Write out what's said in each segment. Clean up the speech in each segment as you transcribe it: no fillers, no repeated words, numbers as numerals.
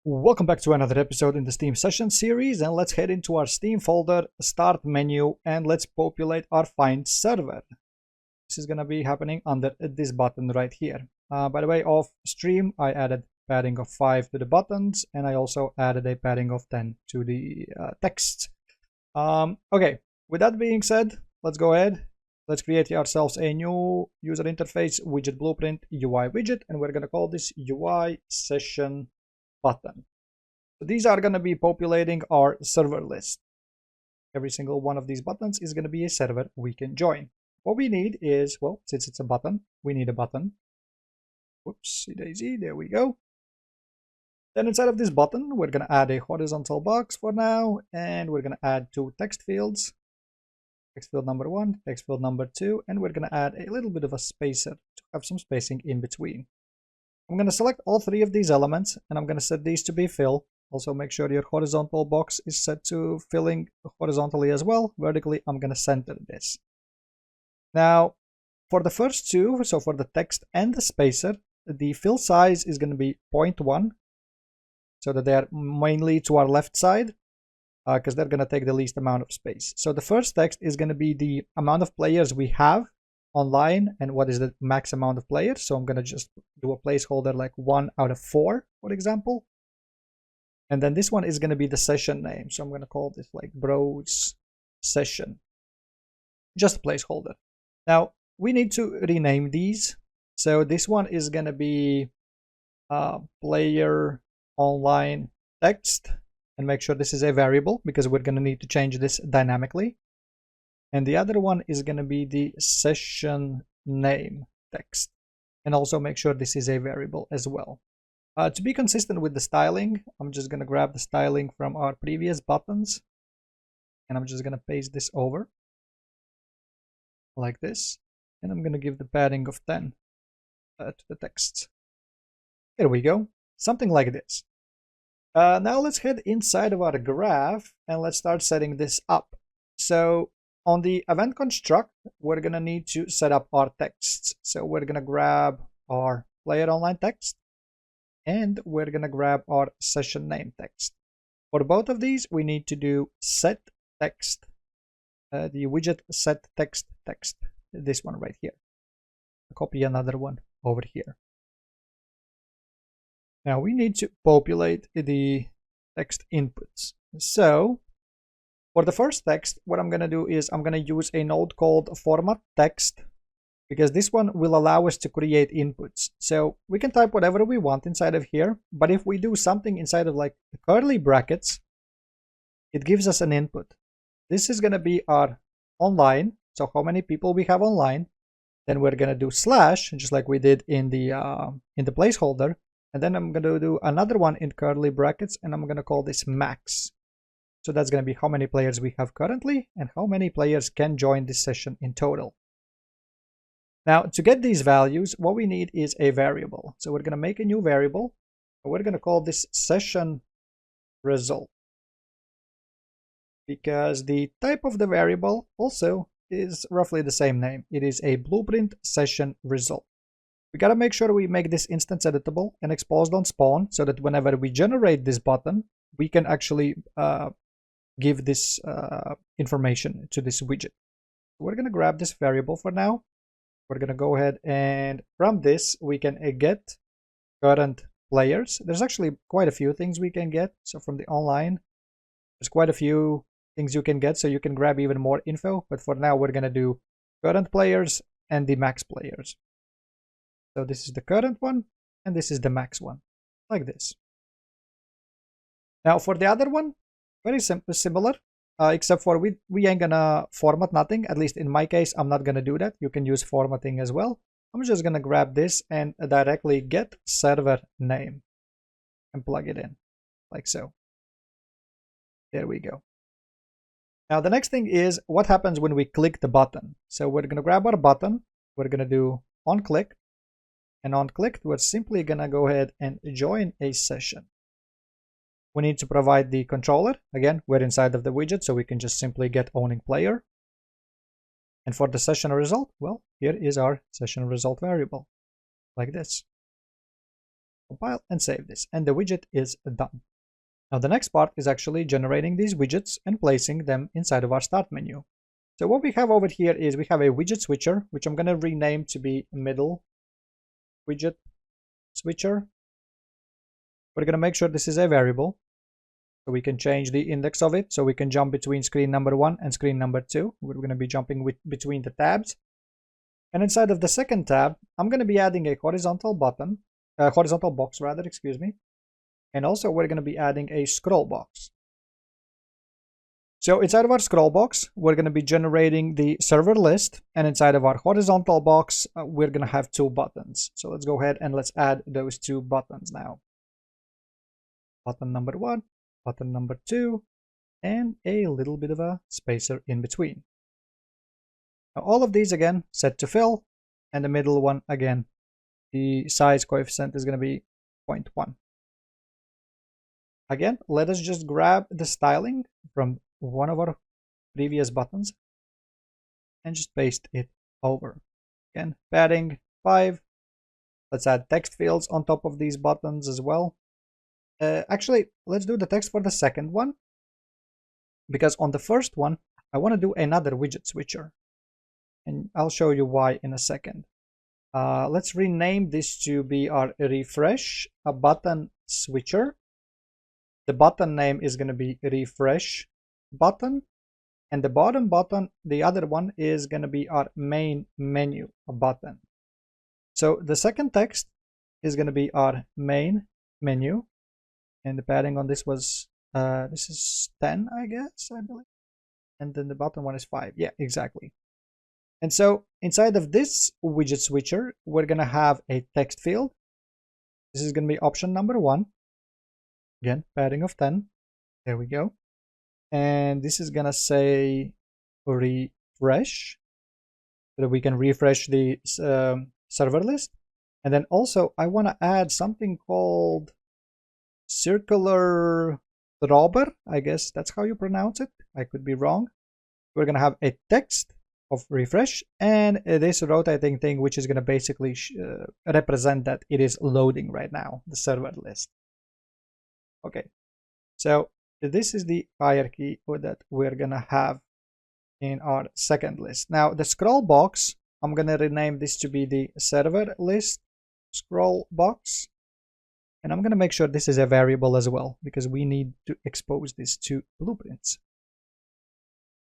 Welcome back to another episode in the Steam Session series, and let's head into our Steam folder, start menu, and let's populate our find server. This is going to be happening under this button right here. By the way, off stream, I added padding of 5 to the buttons, and I also added a padding of 10 to the text. Okay, with that being said, let's go ahead. Let's create ourselves a new user interface widget blueprint UI widget, and we're going to call this UI session button. So these are going to be populating our server list. Every single one of these buttons is going to be a server we can join. What we need is, well, since it's a button, we need a button. Whoopsie daisy, there we go. Then inside of this button, we're going to add a horizontal box for now, and we're going to add 2 text fields. Text field number 1, text field number 2, and we're going to add a little bit of a spacer to have some spacing in between. I'm going to select all 3 of these elements, and I'm going to set these to be fill. Also make sure your horizontal box is set to filling horizontally as well. Vertically, I'm going to center this. Now, for the first 2, so for the text and the spacer, the fill size is going to be 0.1, so that they're mainly to our left side, because they're going to take the least amount of space. So the first text is going to be the amount of players we have online and what is the max amount of players. So I'm going to just do a placeholder like 1 out of 4, for example. And then this one is going to be the session name. So I'm going to call this like bros session. Just a placeholder. Now we need to rename these. So this one is going to be player online text. And make sure this is a variable because we're going to need to change this dynamically. And the other one is going to be the session name text. And also make sure this is a variable as well. To be consistent with the styling, I'm just going to grab the styling from our previous buttons. And I'm just going to paste this over. Like this. And I'm going to give the padding of 10 to the text. Here we go. Something like this. Now let's head inside of our graph and let's start setting this up. So on the event construct, we're going to need to set up our texts. So we're going to grab our player online text and we're going to grab our session name text. For both of these, we need to do set text, the widget set text text, this one right here. Copy another one over here. Now we need to populate the text inputs. So for the first text, what I'm going to do is I'm going to use a node called format text because this one will allow us to create inputs. So we can type whatever we want inside of here, but if we do something inside of like the curly brackets, it gives us an input. This is going to be our online, so how many people we have online. Then we're going to do slash, just like we did in the placeholder. And then I'm going to do another one in curly brackets, and I'm going to call this max. So that's going to be how many players we have currently and how many players can join this session in total. Now, to get these values, what we need is a variable. So we're going to make a new variable. We're going to call this session result. Because the type of the variable also is roughly the same name. It is a blueprint session result. We got to make sure we make this instance editable and exposed on spawn so that whenever we generate this button, we can actually give this information to this widget. We're going to grab this variable for now. We're going to go ahead and from this, we can get current players. There's actually quite a few things we can get. So from the online, there's quite a few things you can get. So you can grab even more info. But for now, we're going to do current players and the max players. So this is the current one, and this is the max one, like this. Now for the other one, very similar, except for we ain't gonna format nothing. At least in my case, I'm not gonna do that. You can use formatting as well. I'm just gonna grab this and directly get server name and plug it in, like so. There we go. Now the next thing is what happens when we click the button. So we're gonna grab our button. We're gonna do on click. And on click, we're simply going to go ahead and join a session. We need to provide the controller. Again, we're inside of the widget, so we can just simply get owning player. And for the session result, well, here is our session result variable, like this. compile and save this, and the widget is done. Now the next part is actually generating these widgets and placing them inside of our start menu. So what we have over here is we have a widget switcher, which I'm going to rename to be middle widget switcher. We're going to make sure this is a variable, so we can change the index of it, so we can jump between screen number 1 and screen number 2. We're going to be jumping between the tabs. And inside of the second tab, I'm going to be adding a horizontal box rather, excuse me. And also we're going to be adding a scroll box. So inside of our scroll box, we're going to be generating the server list, and inside of our horizontal box, we're going to have 2 buttons. So let's go ahead and let's add those 2 buttons now. Button number 1, button number 2, and a little bit of a spacer in between. Now all of these again set to fill, and the middle one again, the size coefficient is going to be 0.1. Again, let us just grab the styling from one of our previous buttons and just paste it over. Again, padding 5. Let's add text fields on top of these buttons as well. Actually, let's do the text for the second one, because on the first one, I want to do another widget switcher. And I'll show you why in a second. Let's rename this to be our refresh, a button switcher. The button name is going to be refresh button, and the bottom button, the other one, is going to be our main menu button. So the second text is going to be our main menu, and the padding on this was this is 10, I guess, I believe, and then the bottom one is 5. Yeah, exactly. And so inside of this widget switcher, we're going to have a text field. This is going to be option number 1. Again, padding of 10. There we go. And this is going to say refresh, so that we can refresh the server list. And then also I want to add something called circular throbber. I guess that's how you pronounce it. I could be wrong. We're going to have a text of refresh and this rotating thing, which is going to basically represent that it is loading right now, the server list. Okay, so this is the hierarchy that we're going to have in our second list. Now the scroll box, I'm going to rename this to be the server list scroll box. And I'm going to make sure this is a variable as well, because we need to expose this to blueprints.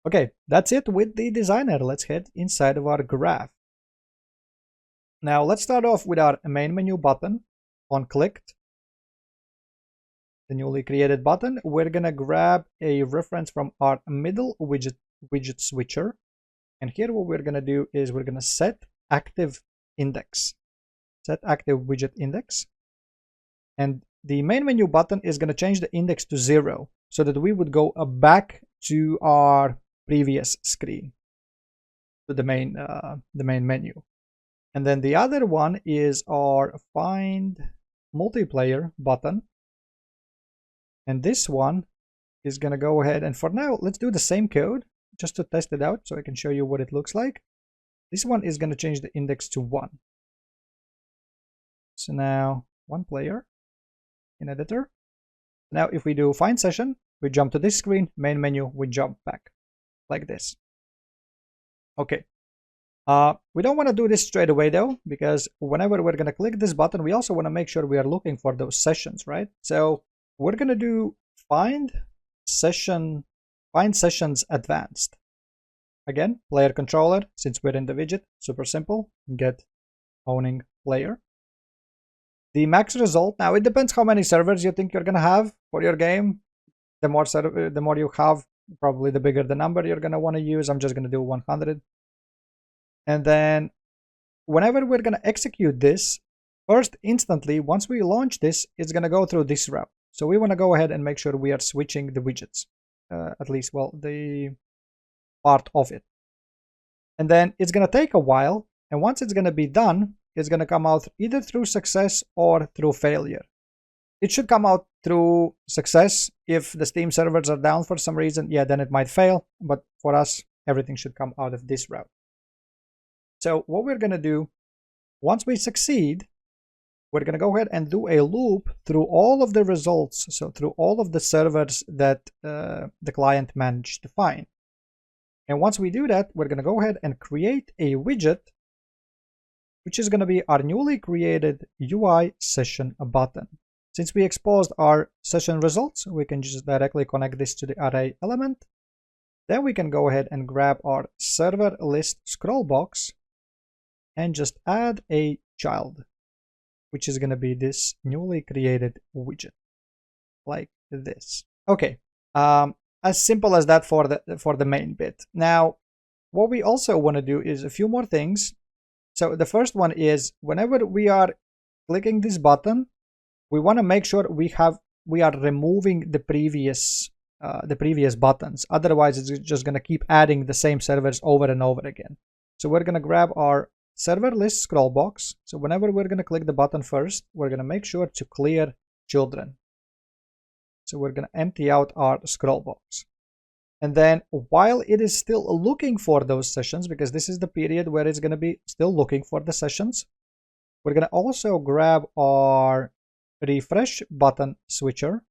Okay, that's it with the designer. Let's head inside of our graph. Now let's start off with our main menu button. On clicked, the newly created button, we're going to grab a reference from our middle widget switcher. And here what we're going to do is we're going to set active index. Set active widget index. And the main menu button is going to change the index to 0, so that we would go back to our previous screen, to the main menu. And then the other one is our find multiplayer button. And this one is going to go ahead, and for now, let's do the same code just to test it out so I can show you what it looks like. This one is going to change the index to 1. So now, one player in editor. Now if we do find session, we jump to this screen, main menu, we jump back like this. Okay, we don't want to do this straight away though, because whenever we're going to click this button, we also want to make sure we are looking for those sessions, right? So we're going to do find sessions advanced. Again, player controller, since we're in the widget, super simple, get owning player. The max result, now it depends how many servers you think you're going to have for your game. The more you have, probably the bigger the number you're going to want to use. I'm just going to do 100. And then whenever we're going to execute this, first instantly, once we launch this, it's going to go through this route. So we want to go ahead and make sure we are switching the widgets, at least, well, the part of it. And then it's going to take a while. And once it's going to be done, it's going to come out either through success or through failure. It should come out through success. If the Steam servers are down for some reason, yeah, then it might fail. But for us, everything should come out of this route. So what we're going to do, once we succeed, we're going to go ahead and do a loop through all of the results, so through all of the servers that the client managed to find. And once we do that, we're going to go ahead and create a widget, which is going to be our newly created UI session button. Since we exposed our session results, we can just directly connect this to the array element. Then we can go ahead and grab our server list scroll box and just add a child, which is going to be this newly created widget, like this. Okay, as simple as that for the main bit. Now, what we also want to do is a few more things. So the first one is whenever we are clicking this button, we want to make sure we are removing the previous buttons. Otherwise, it's just going to keep adding the same servers over and over again. So we're going to grab our server list scroll box. So whenever we're going to click the button first, we're going to make sure to clear children. So we're going to empty out our scroll box. And then while it is still looking for those sessions, because this is the period where it's going to be still looking for the sessions, we're going to also grab our refresh button switcher.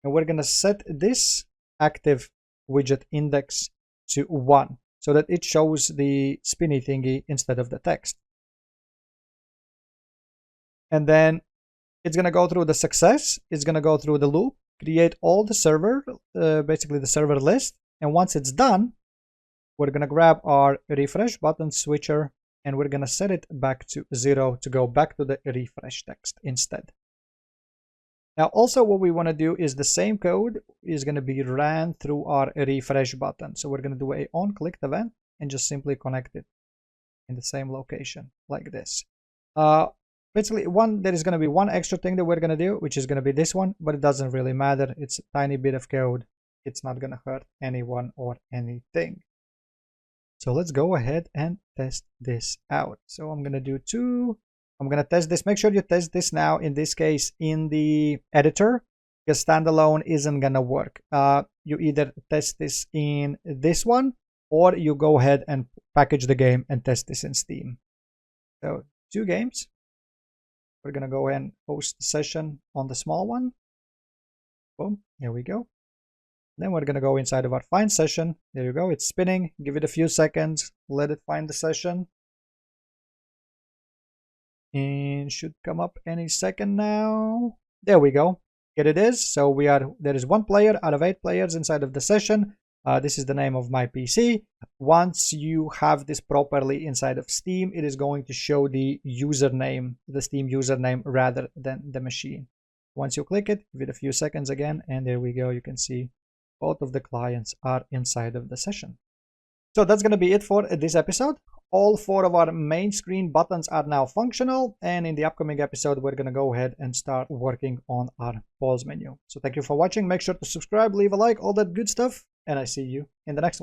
And we're going to set this active widget index to 1 so that it shows the spinny thingy instead of the text. And then it's going to go through the success. It's going to go through the loop, create all the server, basically the server list. And once it's done, we're going to grab our refresh button switcher and we're going to set it back to 0 to go back to the refresh text instead. Now, also what we want to do is the same code is going to be ran through our refresh button. So we're going to do a on-clicked event and just simply connect it in the same location like this. Basically, there is going to be one extra thing that we're going to do, which is going to be this one, but it doesn't really matter. It's a tiny bit of code. It's not going to hurt anyone or anything. So let's go ahead and test this out. So I'm going to do 2. I'm going to test this. Make sure you test this now, in this case, in the editor, because standalone isn't going to work. You either test this in this one, or you go ahead and package the game and test this in Steam. So 2 games. We're going to go ahead and host the session on the small one. Boom, here we go. Then we're going to go inside of our find session. There you go, it's spinning. Give it a few seconds, let it find the session. And should come up any second now. There we go. Here it is. So there is 1 player out of 8 players inside of the session. This is the name of my PC. Once you have this properly inside of Steam, it is going to show the username, the Steam username, rather than the machine. Once you click it, give it a few seconds again, and there we go. You can see both of the clients are inside of the session. So that's going to be it for this episode. All 4 of our main screen buttons are now functional, and in the upcoming episode, we're going to go ahead and start working on our pause menu. So thank you for watching. Make sure to subscribe, leave a like, all that good stuff, and I see you in the next one.